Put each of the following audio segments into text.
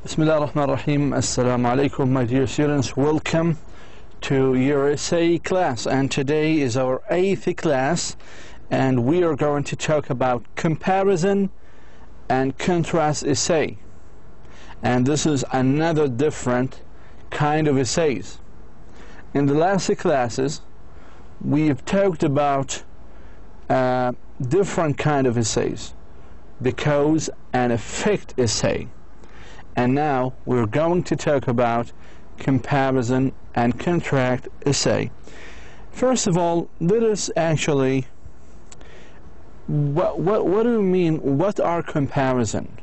Bismillah ar-Rahman ar-Rahim. Assalamu alaikum, my dear students. Welcome to your essay class, and today is our 8th class, and we are going to talk about comparison and contrast essay. And this is another different kind of essays. In the last classes we've talked about different kind of essays, the cause and effect essay. And now we're going to talk about comparison and contrast essay. First of all, let us actually, what do you mean, what are comparison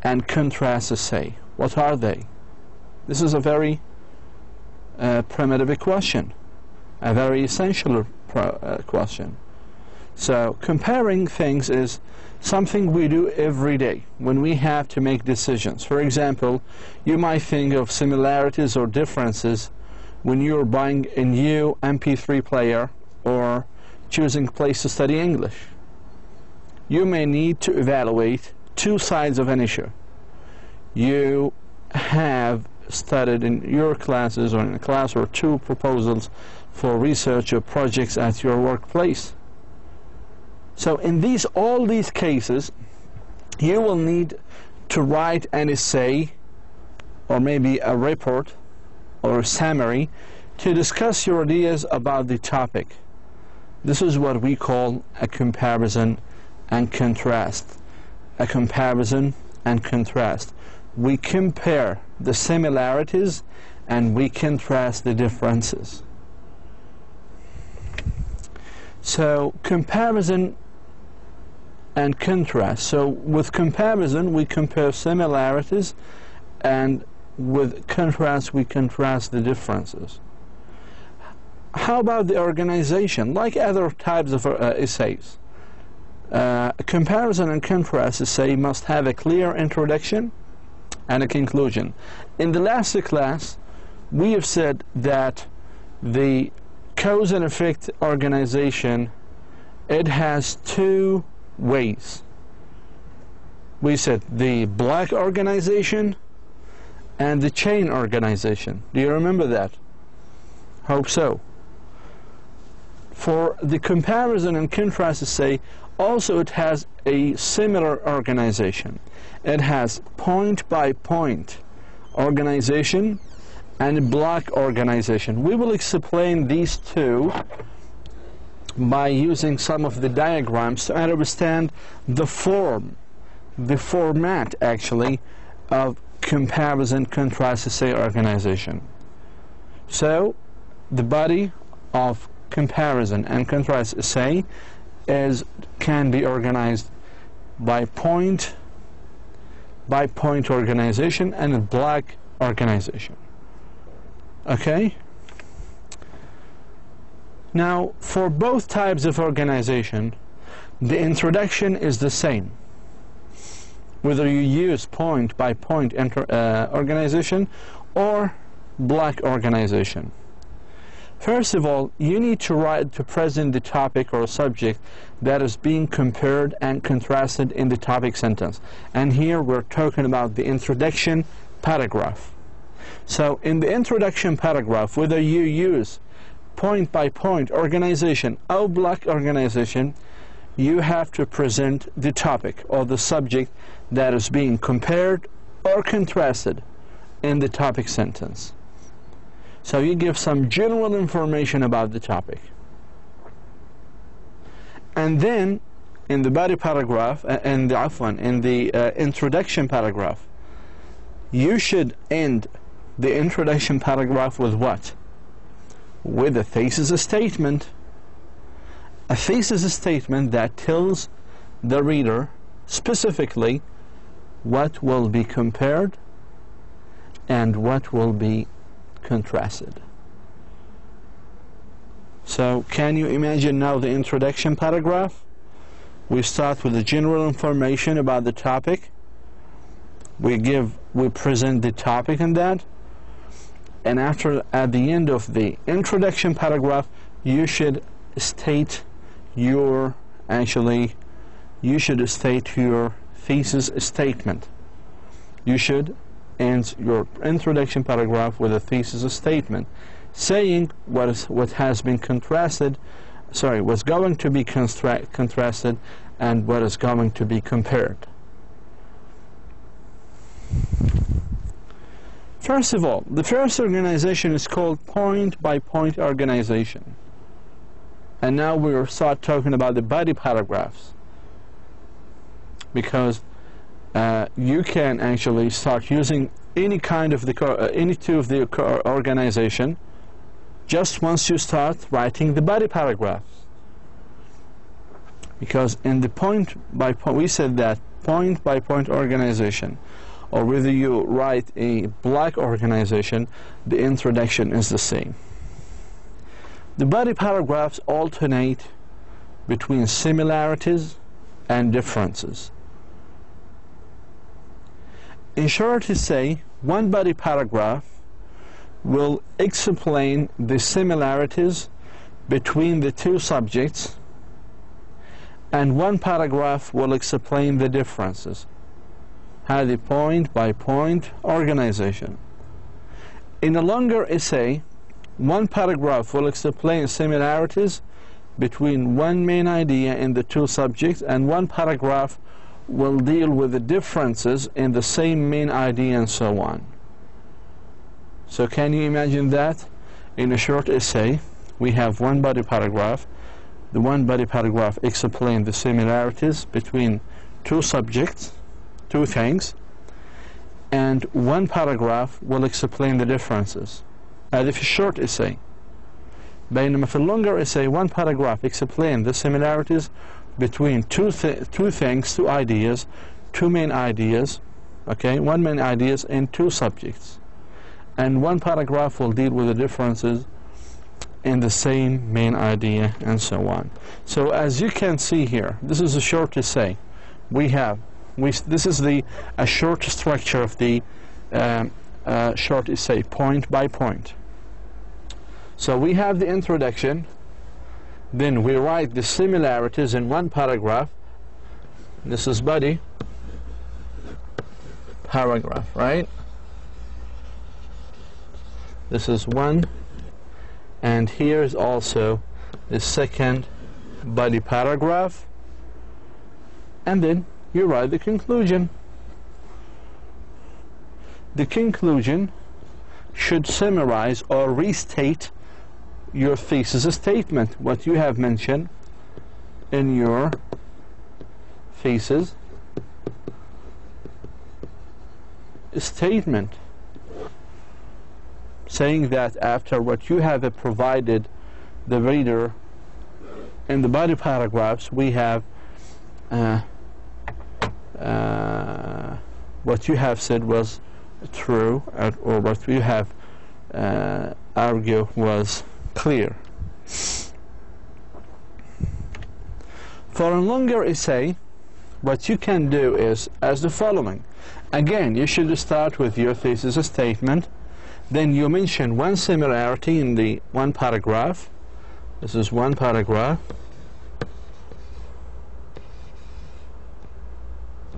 and contrast essay? What are they? This is a very primitive question, a very essential question. So comparing things is something we do every day when we have to make decisions. For example, you might think of similarities or differences when you're buying a new MP3 player or choosing a place to study English. You may need to evaluate two sides of an issue. You have studied in your classes or in a class or two proposals for research or projects at your workplace. So in all these cases, you will need to write an essay or maybe a report or a summary to discuss your ideas about the topic. This is what we call a comparison and contrast. A comparison and contrast. We compare the similarities and we contrast the differences. So comparison and contrast. So with comparison we compare similarities, and with contrast we contrast the differences. How about the organization? Like other types of essays, comparison and contrast essay must have a clear introduction and a conclusion. In the last class we have said that the cause and effect organization, it has two ways. We said the block organization and the chain organization. Do you remember that? Hope so. For the comparison and contrast essay, also it has a similar organization. It has point by point organization and block organization. We will explain these two by using some of the diagrams to understand the format actually of comparison contrast essay organization. So the body of comparison and contrast essay can be organized by point organization and a block organization. Okay? Now, for both types of organization, the introduction is the same, whether you use point by point organization or block organization. First of all, you need to present the topic or subject that is being compared and contrasted in the topic sentence. And here we're talking about the introduction paragraph. So in the introduction paragraph, whether you use point by point organization or block organization, you have to present the topic or the subject that is being compared or contrasted in the topic sentence. So you give some general information about the topic. And then in the body paragraph, in the introduction paragraph, you should end the introduction paragraph with what? With a thesis statement. A thesis statement that tells the reader specifically what will be compared and what will be contrasted. So can you imagine now the introduction paragraph? We start with the general information about the topic. We present the topic in that, and at the end of the introduction paragraph, you should state your thesis statement. You should ends your introduction paragraph with a thesis statement saying what has been contrasted, what's going to be contrasted and what is going to be compared. First of all, the first organization is called point-by-point organization. And now we'll start talking about the body paragraphs, because you can actually start using any kind of any two of the organization just once you start writing the body paragraphs. Because in the point-by-point, we said that point-by-point organization, or whether you write a block organization, the introduction is the same. The body paragraphs alternate between similarities and differences. In short to say, one body paragraph will explain the similarities between the two subjects, and one paragraph will explain the differences. هذه point-by-point organization. In a longer essay, one paragraph will explain similarities between one main idea in the two subjects, and one paragraph will deal with the differences in the same main idea, and so on. So can you imagine that? In a short essay, we have one body paragraph. The one body paragraph explains the similarities between two subjects, two things, and one paragraph will explain the differences. هذا في short essay. بينما في longer essay, one paragraph explains the similarities between two things, two ideas, two main ideas, okay, one main ideas in two subjects, and one paragraph will deal with the differences in the same main idea, and so on. So as you can see here, this is a short essay. This is a short structure of the short essay, point by point. So we have the introduction, then we write the similarities in one paragraph. This is body paragraph, right? This is one, and here is also the second body paragraph, and then you write the conclusion. The conclusion should summarize or restate your thesis statement, what you have mentioned in your thesis statement, saying that after what you have provided the reader in the body paragraphs, we have what you have said was true, or what you have argued was clear. For a longer essay, what you can do is as the following. Again, you should start with your thesis statement, then you mention one similarity in the one paragraph. This is one paragraph.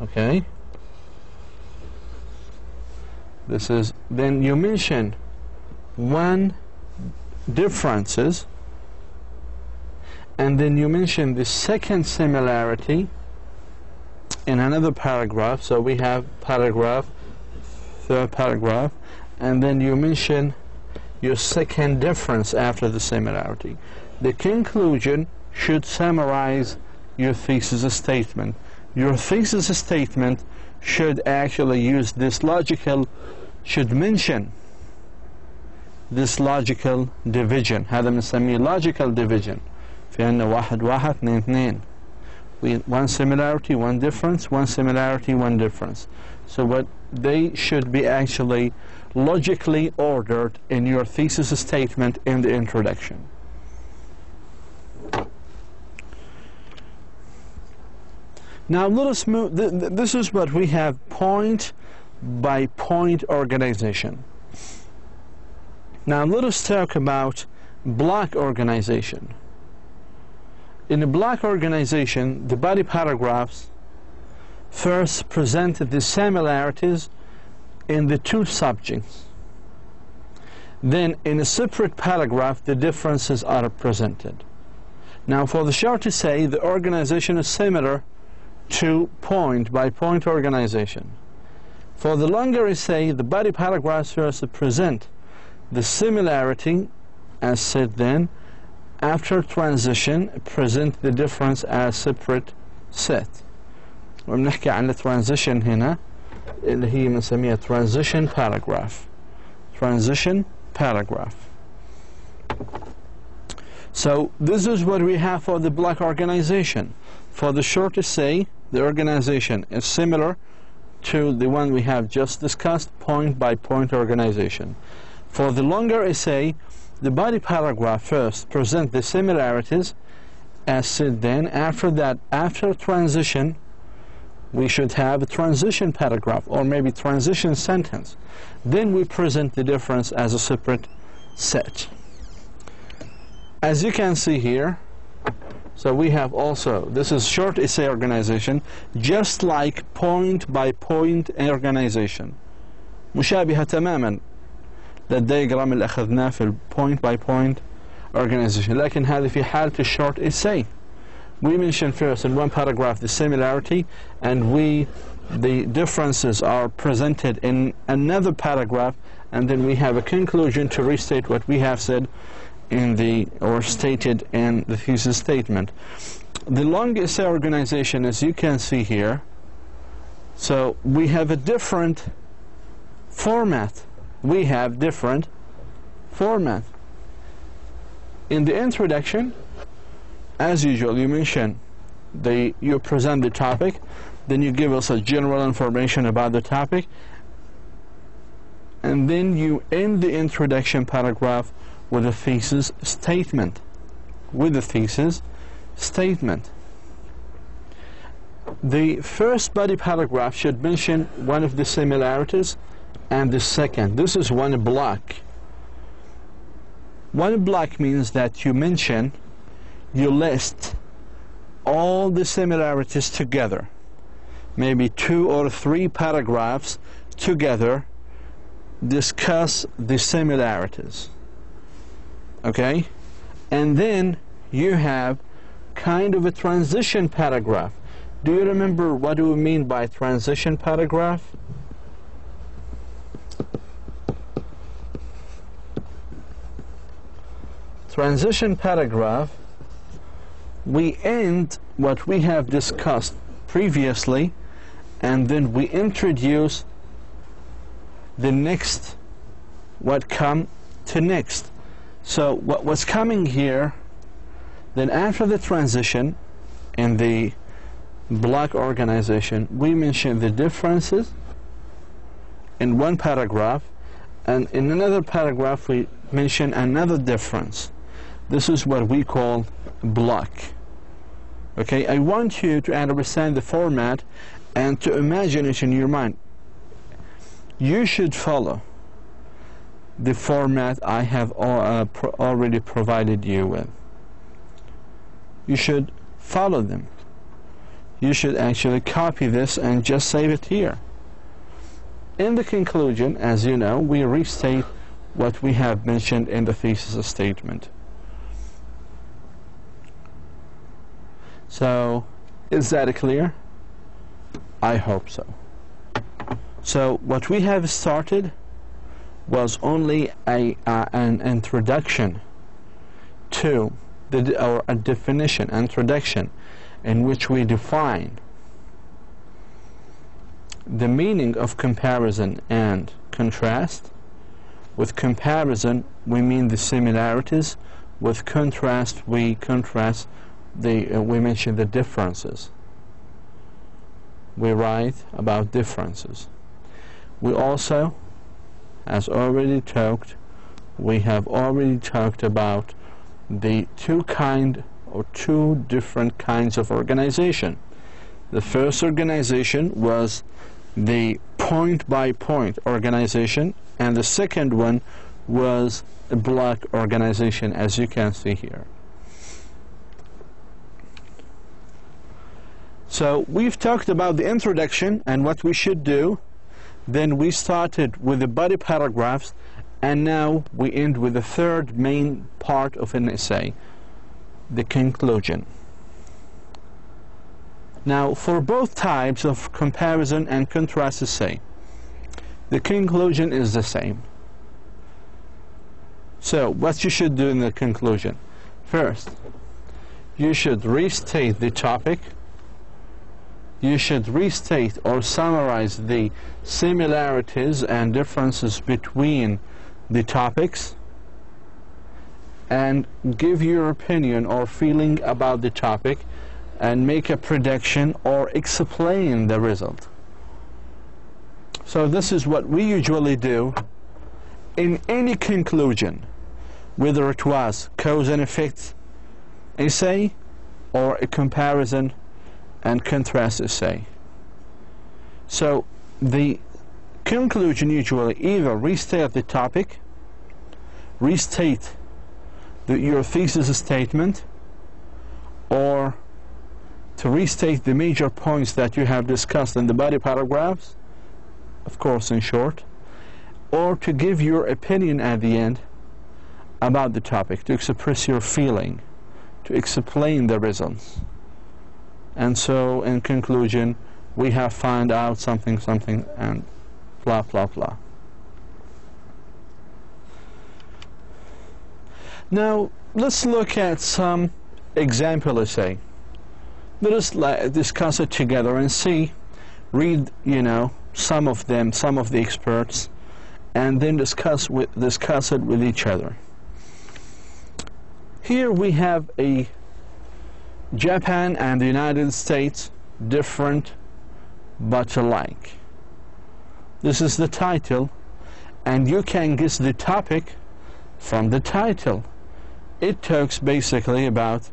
Okay. Then you mention one differences, and then you mention the second similarity in another paragraph. So we have paragraph, third paragraph, and then you mention your second difference after the similarity. The conclusion should summarize your thesis statement. Your thesis statement should actually use this should mention this logical division. هذا بنسميه logical division. في عندنا واحد واحد اثنين اثنين. One similarity, one difference, one similarity, one difference. So what they should be actually logically ordered in your thesis statement in the introduction. Now let us move, this is what we have, point by point organization. Now let us talk about block organization. In a block organization, the body paragraphs first present the similarities in the two subjects. Then in a separate paragraph the differences are presented. Now for the short essay, the organization is similar to point by point organization. For the longer essay, the body paragraphs first present the similarity as said, then after transition present the difference as separate set. وبنحكي عن transition هنا اللي هي بنسميها transition paragraph. Transition paragraph. So this is what we have for the block organization. For the short essay, the organization is similar to the one we have just discussed, point by point organization. For the longer essay, the body paragraph first present the similarities as said, then after that, after transition, we should have a transition paragraph or maybe transition sentence. Then we present the difference as a separate set. As you can see here, so we have also, this is short essay organization, just like point by point organization. مشابهة تماما للدياجرام اللي أخذناه في point by point organization. لكن هذه في حالة الشورت essay. We mention first in one paragraph the similarity, and the differences are presented in another paragraph, and then we have a conclusion to restate what we have said in the, or stated in the thesis statement. The long essay organization, as you can see here, so we have a different format. We have different format. In the introduction, as usual, you mention you present the topic, then you give us a general information about the topic, and then you end the introduction paragraph with a thesis statement. With a thesis statement. The first body paragraph should mention one of the similarities, and the second. This is one block. One block means that you mention, you list all the similarities together. Maybe 2 or 3 paragraphs together discuss the similarities. Okay? And then you have kind of a transition paragraph. Do you remember what do we mean by transition paragraph? Transition paragraph, we end what we have discussed previously, and then we introduce the next, what come to next. So what was coming here, then after the transition in the block organization, we mention the differences in one paragraph, and in another paragraph we mention another difference. This is what we call block. Okay, I want you to understand the format and to imagine it in your mind. You should follow the format I have already provided you with. You should follow them. You should actually copy this and just save it here. In the conclusion, as you know, we restate what we have mentioned in the thesis statement. So, is that clear? I hope so. So, what we have started was only an introduction to or a definition, introduction, in which we define the meaning of comparison and contrast. With comparison, we mean the similarities. With contrast, we mention the differences. We write about differences. We also, as already talked, we have already talked about the two different kinds of organization. The first organization was the point-by-point organization, and the second one was a block organization, as you can see here. So we've talked about the introduction and what we should do. Then we started with the body paragraphs, and now we end with the third main part of an essay, the conclusion. Now, for both types of comparison and contrast essay, the conclusion is the same. So, what you should do in the conclusion? First, you should restate the topic. You should restate or summarize the similarities and differences between the topics, and give your opinion or feeling about the topic, and make a prediction or explain the result. So this is what we usually do in any conclusion, whether it was cause and effect essay or a comparison and contrast essay. So the conclusion usually either restate the topic, restate your thesis statement, or to restate the major points that you have discussed in the body paragraphs, of course in short, or to give your opinion at the end about the topic, to express your feeling, to explain the results. And so in conclusion, we have found out something and blah blah blah. Now let's look at some example essay. Let us discuss it together and see, read, some of them, some of the experts, and then discuss it with each other. Here we have a Japan and the United States, different but alike. This is the title, and you can guess the topic from the title. It talks basically about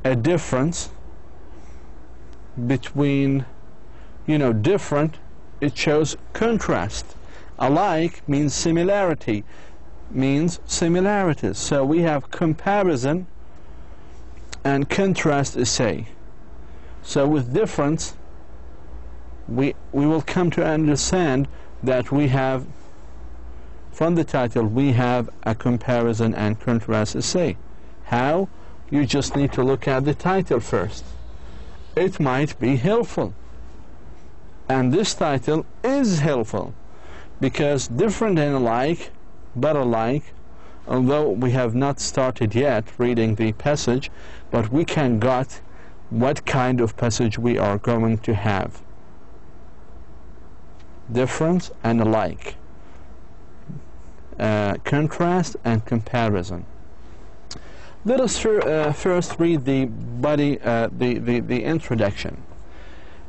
a difference between, different, it shows contrast. Alike means similarity, means similarities. So we have comparison and contrast essay. So with difference, we will come to understand that we have, from the title, we have a comparison and contrast essay. How? You just need to look at the title first. It might be helpful. And this title is helpful because different and alike, but alike, although we have not started yet reading the passage, but we can get what kind of passage we are going to have. Difference and alike. Contrast and comparison. Let us first read the body, the introduction.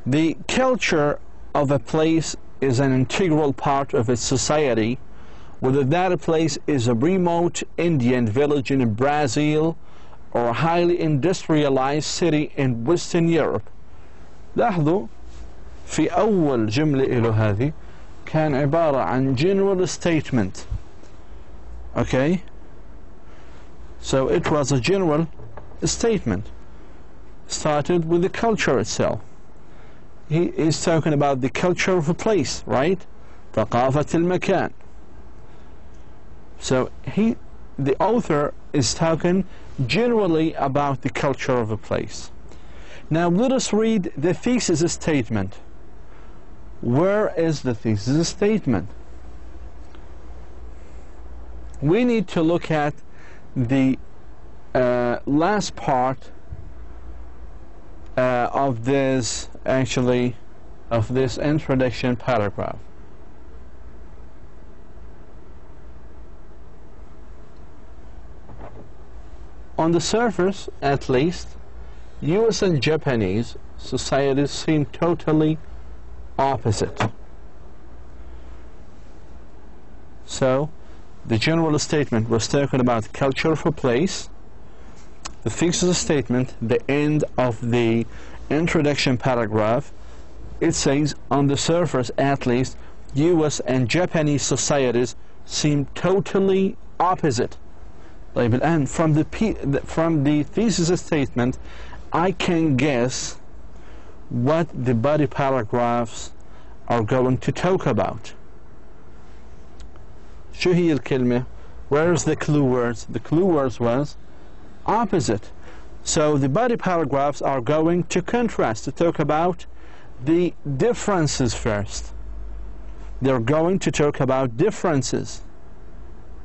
The culture of a place is an integral part of its society, whether that place is a remote Indian village in Brazil or a highly industrialized city in Western Europe. لاحظوا في أول جملة له هذه كان عبارة عن general statement. Okay? So it was a general statement. Started with the culture itself. He is talking about the culture of a place, right? ثقافة المكان. So the author is talking generally about the culture of a place. Now let us read the thesis statement. Where is the thesis statement? We need to look at the last part of this introduction paragraph. On the surface, at least, US and Japanese societies seem totally opposite. So the general statement was talking about the culture of a place. The thesis statement, the end of the introduction paragraph, it says, on the surface at least, US and Japanese societies seem totally opposite. طيب الآن from the thesis statement, I can guess what the body paragraphs are going to talk about. شو هي الكلمة؟ Where's the clue words? The clue words was opposite. So the body paragraphs are going to contrast, to talk about the differences first. They're going to talk about differences.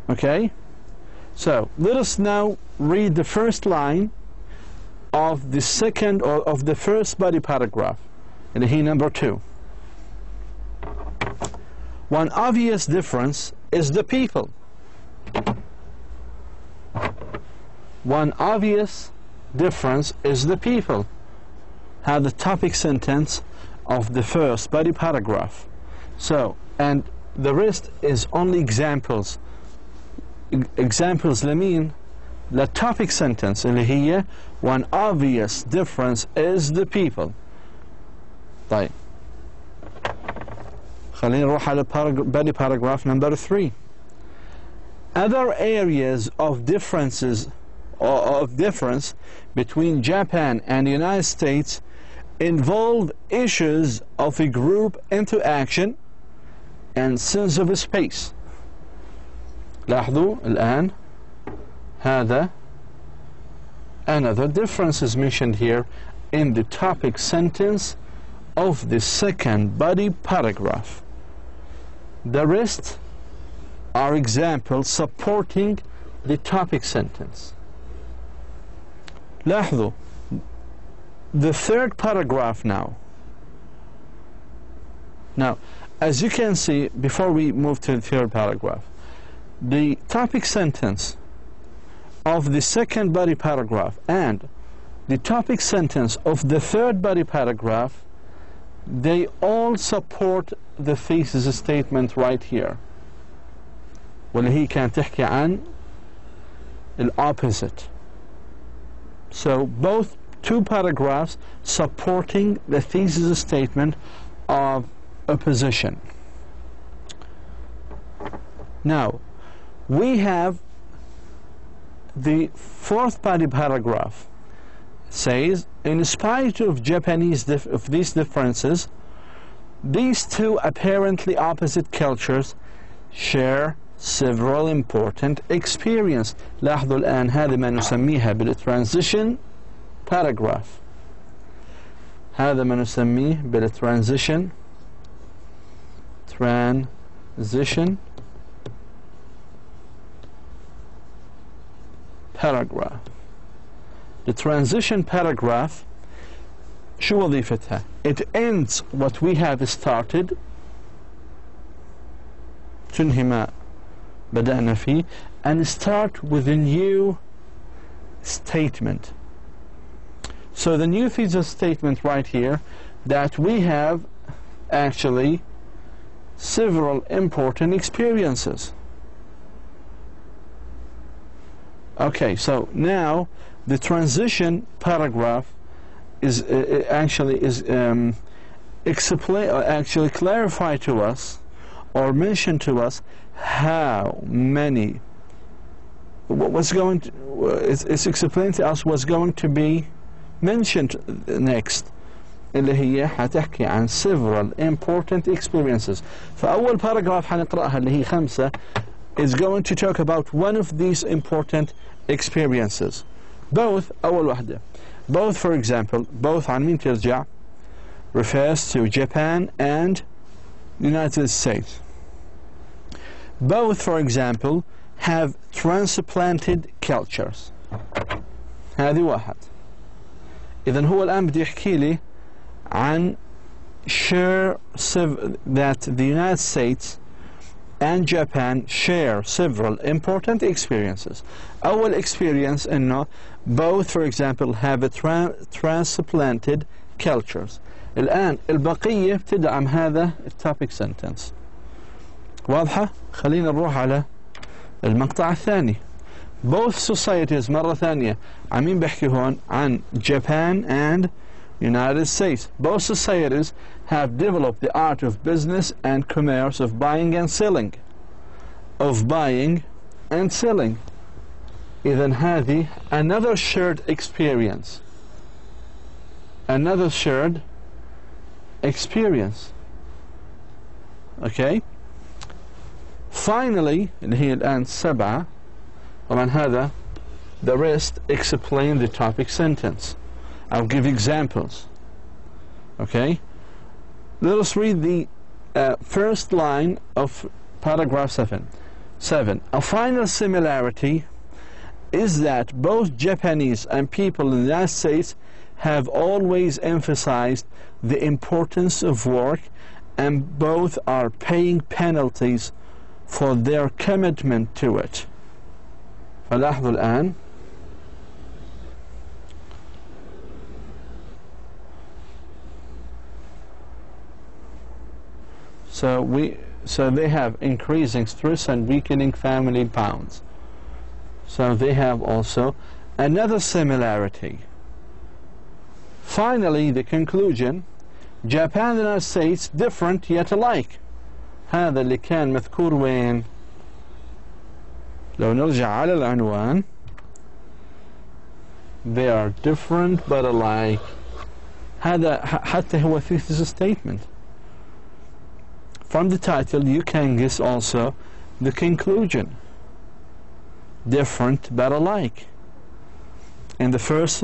Okay? So let us now read the first line of the second, or of the first body paragraph, and he number 2. One obvious difference is the people. One obvious difference is the people. Have the topic sentence of the first body paragraph. So, and the rest is only examples. Examples لمين؟ للtopic sentence اللي هي one obvious difference is the people. طيب خلينا نروح على body paragraph number 3. Other areas of differences, or of difference between Japan and the United States involve issues of a group interaction and sense of space. لاحظوا الآن هذا another difference is mentioned here in the topic sentence of the second body paragraph. The rest are examples supporting the topic sentence. لاحظوا the third paragraph now. Now, as you can see, before we move to the third paragraph, the topic sentence of the second body paragraph and the topic sentence of the third body paragraph, they all support the thesis statement right here. واللي هي كانت تحكي عن opposite. So both two paragraphs supporting the thesis statement of opposition. Now, we have the fourth body paragraph says, in spite of these differences, these two apparently opposite cultures share several important experiences. لاحظوا الآن هذه ما نسميها بالtransition paragraph. هذا ما نسميه بالtransition paragraph. The transition paragraph شو وظيفتها؟ It ends what we have started. تنهي ما بدأنا فيه, and start with a new statement. So the new thesis statement right here, that we have actually several important experiences. Okay, so now the transition paragraph is actually clarify to us or mention to us how many, what's going to, it's explained to us what's going to be mentioned next, اللي هي حتحكي عن several important experiences. فأول paragraph حنقرأها اللي هي 5 is going to talk about one of these important experiences. Both, أول واحدة, both, for example, both عن مين ترجع, refers to Japan and United States. Both, for example, have transplanted cultures. هذه واحد. إذن هو الآن بده يحكي لي عن that the United States and Japan share several important experiences. أول experience إنه both, for example, have a transplanted cultures. الآن البقية بتدعم هذا التوبيك sentence. واضحة؟ خلينا نروح على المقطع الثاني. Both societies مرة ثانية عمين بحكي هون عن Japan and United States. Both societies have developed the art of business and commerce, of buying and selling. إذن هذه another shared experience. Okay? finally اللي هي الآن 7 طبعا هذا the rest explain the topic sentence. I'll give examples. Okay, let us read the first line of paragraph 7. A final similarity is that both Japanese and people in the United States have always emphasized the importance of work, and both are paying penalties for their commitment to it. فلاحظوا الآن so they have increasing stress and weakening family bonds. So they have also another similarity. Finally, the conclusion, Japan and the United States different yet alike. هذا اللي كان مذكور وين؟ لو نرجع على العنوان, they are different but alike. هذا حتى هو thesis statement. From the title you can guess also the conclusion. Different but alike. In the first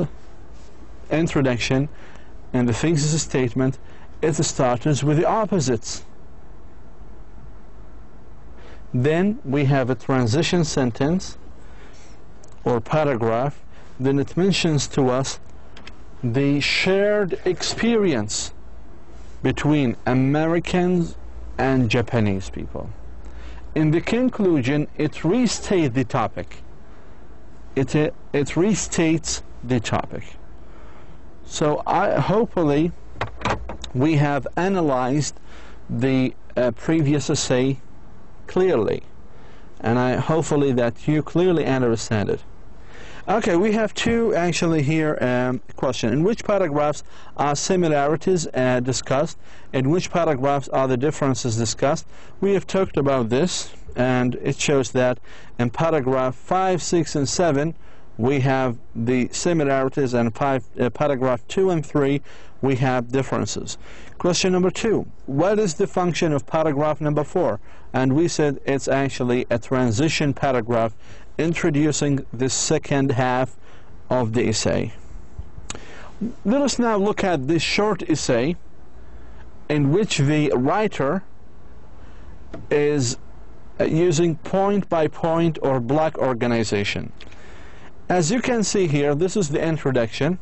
introduction and the thesis statement, it starts with the opposites. Then we have a transition sentence or paragraph. Then it mentions to us the shared experience between Americans and Japanese people. In the conclusion, it restates the topic. It restates the topic. So hopefully we have analyzed the previous essay clearly, and hopefully that you clearly understand it. Okay, we have two actually here questions. In which paragraphs are similarities discussed? In which paragraphs are the differences discussed? We have talked about this, and it shows that in paragraph 5, 6, and 7 we have the similarities, and paragraph 2 and 3 we have differences. Question number 2, what is the function of paragraph number 4? And we said it's actually a transition paragraph introducing the second half of the essay. Let us now look at this short essay in which the writer is using point-by-point or block organization. As you can see here, this is the introduction.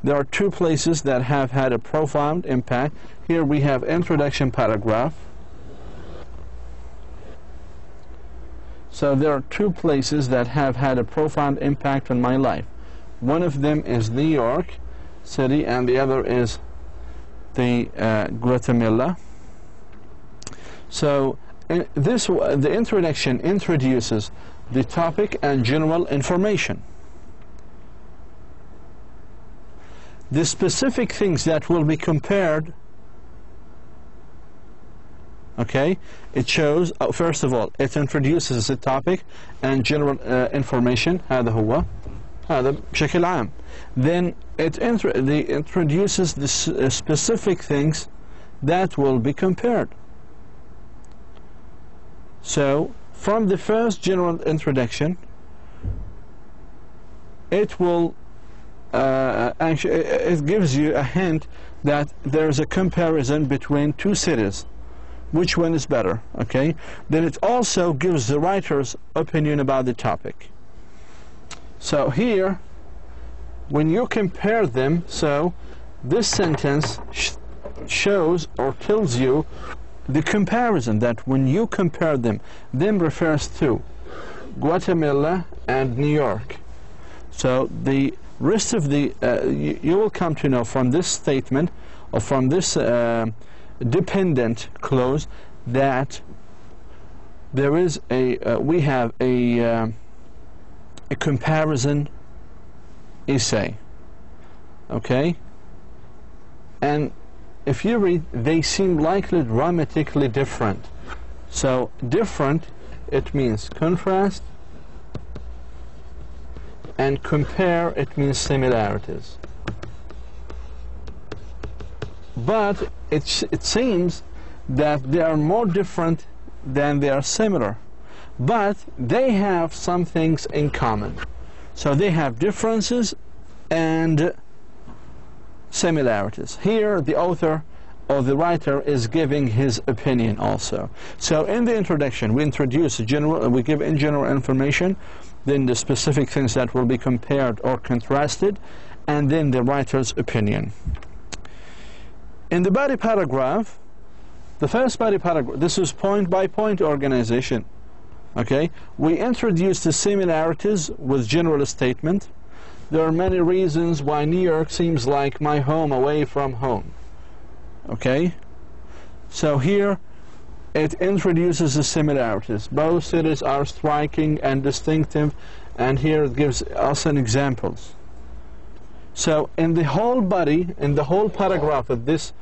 There are two places that have had a profound impact. Here we have introduction paragraph. So there are two places that have had a profound impact on my life. One of them is New York City, and the other is the Guatemala. So the introduction introduces the topic and general information. The specific things that will be compared, okay, it shows, first of all, it introduces the topic and general information. هذا بشكل عام. Then it introduces the specific things that will be compared. So from the first general introduction, it will actually, it gives you a hint that there is a comparison between two cities. Which one is better? Okay. Then it also gives the writer's opinion about the topic. So here, when you compare them, so this sentence shows or tells you the comparison, that when you compare them refers to Guatemala and New York. So the rest of the you will come to know from this statement or from this dependent clause that there is we have a comparison essay, okay? And if you read, they seem likely dramatically different. So different, it means contrast, and compare, it means similarities. But it seems that they are more different then they are similar. But they have some things in common. So they have differences and similarities. Here the author or the writer is giving his opinion also. So in the introduction we introduce general, we give in general information, then the specific things that will be compared or contrasted, and then the writer's opinion. In the body paragraph, the first body paragraph, this is point by point organization. Okay, we introduce the similarities with general statement. There are many reasons why New York seems like my home away from home. Okay, so here it introduces the similarities. Both cities are striking and distinctive, and here it gives us an examples. So in the whole body, in the whole paragraph of this,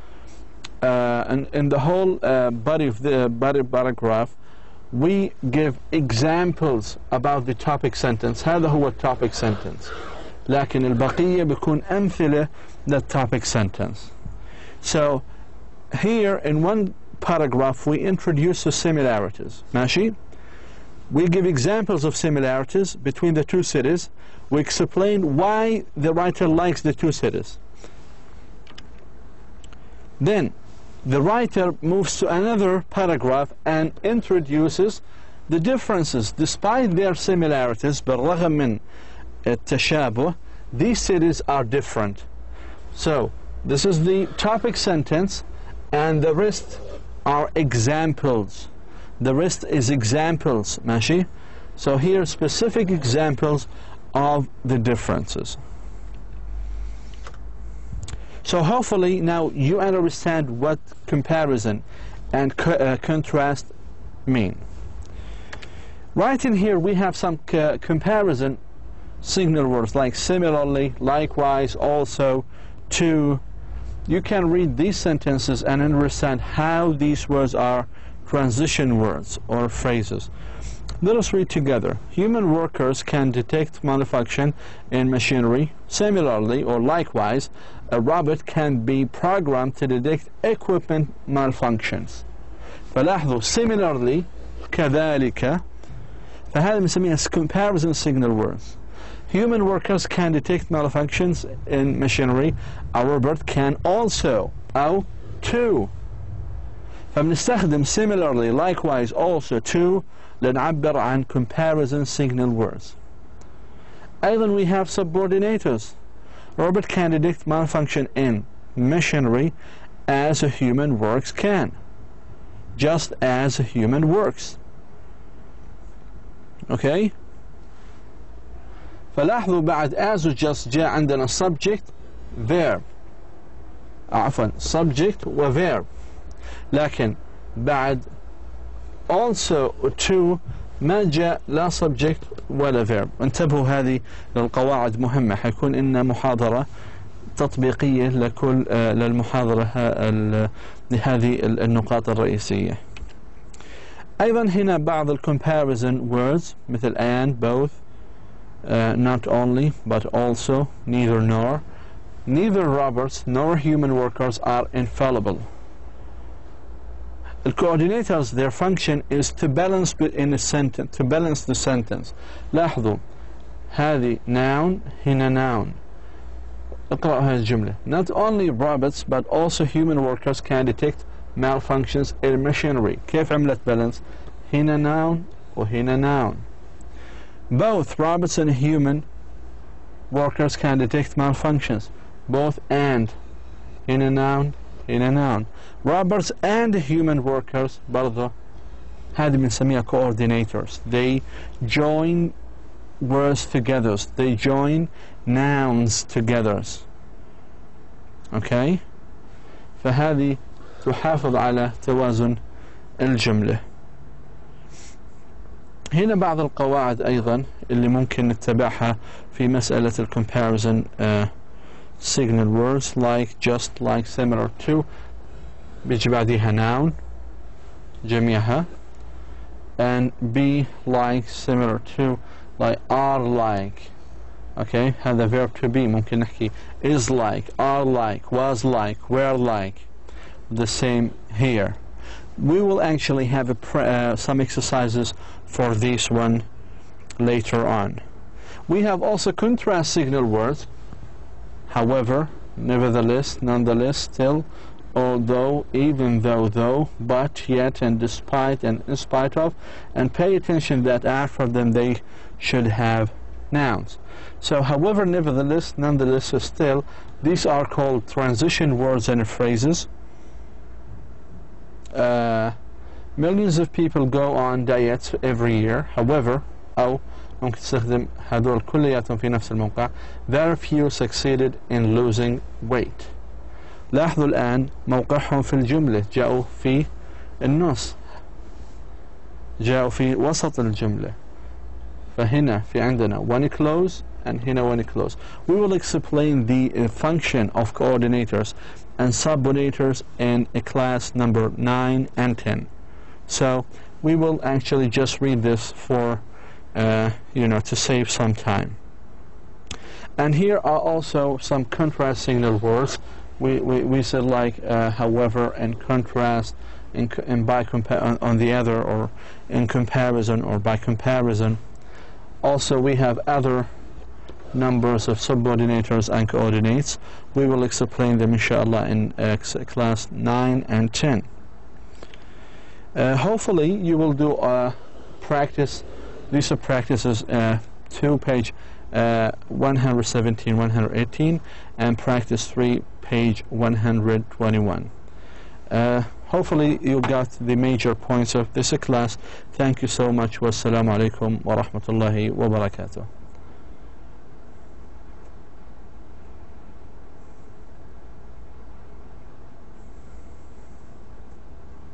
in the whole body of the body paragraph, we give examples about the topic sentence. هذا هو التوبيك sentence. لكن البقية بيكون أمثلة للتوبيك sentence. So here in one paragraph we introduce the similarities. ماشي? We give examples of similarities between the two cities. We explain why the writer likes the two cities. Then the writer moves to another paragraph and introduces the differences. Despite their similarities, بالرغم من التشابه, these cities are different. So this is the topic sentence, and the rest are examples. The rest is examples. ماشي? So here specific examples of the differences. So hopefully now you understand what comparison and contrast mean. Right in here we have some comparison signal words like similarly, likewise, also, to. You can read these sentences and understand how these words are transition words or phrases. Let us read together. Human workers can detect malfunction in machinery. Similarly, or likewise, a robot can be programmed to detect equipment malfunctions. فلاحظوا similarly كذلك فهذا بنسميها comparison signal words. Human workers can detect malfunctions in machinery. A robot can also أو to. فبنستخدم similarly, likewise, also, to لنعبر عن comparison signal words. أيضا we have subordinators. Robot can detect malfunction in machinery as a human works can. Just as a human works. Okay? فلاحظوا بعد as و just جاء عندنا subject verb. عفوا subject و verb. لكن بعد also to ما جاء لا subject ولا verb. انتبهوا هذه للقواعد مهمة. حيكون إن محاضرة تطبيقية لكل للمحاضرة لهذه النقاط الرئيسية. أيضا هنا بعض comparison words مثل and, both, not only but also, neither nor. Neither robots nor human workers are infallible. The coordinators, their function is to balance in a sentence, to balance the sentence. لاحظوا هذه noun هنا noun. اقرأ هذه الجملة. Not only robots but also human workers can detect malfunctions in machinery. كيف عملت balance؟ هنا noun وهنا noun. Both robots and human workers can detect malfunctions. Both and هنا noun هنا noun. Robots and human workers برضه هذه بنسميها coordinators. They join words together. They join nouns together. Okay? فهذه تحافظ على توازن الجملة. هنا بعض القواعد أيضا اللي ممكن نتبعها في مسألة comparison signal words, like, just, like, similar to. بيجي بعديها noun جميعها, and be, like, similar to, like, are like. Okay, هذا verb to be. ممكن نحكي is like, are like, was like, were like. The same here. we will actually have some exercises for this one later on. We have also contrast signal words, however, nevertheless, nonetheless, still, although, even though, but, yet, and despite, and in spite of, and pay attention that after them they should have nouns. So, however, nevertheless, nonetheless, still, these are called transition words and phrases. Millions of people go on diets every year. However, أو ممكن تستخدم هذول كلياتهم في نفس الموقع. Very few succeeded in losing weight. لاحظوا الآن موقعهم في الجملة، جاءوا في النص، جاءوا في وسط الجملة. فهنا في عندنا when close and هنا when close. We will explain the function of coordinators and subordinators in class number 9 and 10. So we will actually just read this for to save some time. And here are also some contrast signal words. We said like however and contrast and by on the other, or in comparison or by comparison. Also we have other numbers of subordinators and coordinates. We will explain them inshallah in class 9 and 10. Hopefully you will do practice. These are practices to page 117, 118, and practice 3, page 121. Hopefully you got the major points of this class. Thank you so much. Wassalamu alaikum wa rahmatullahi wa barakatuh.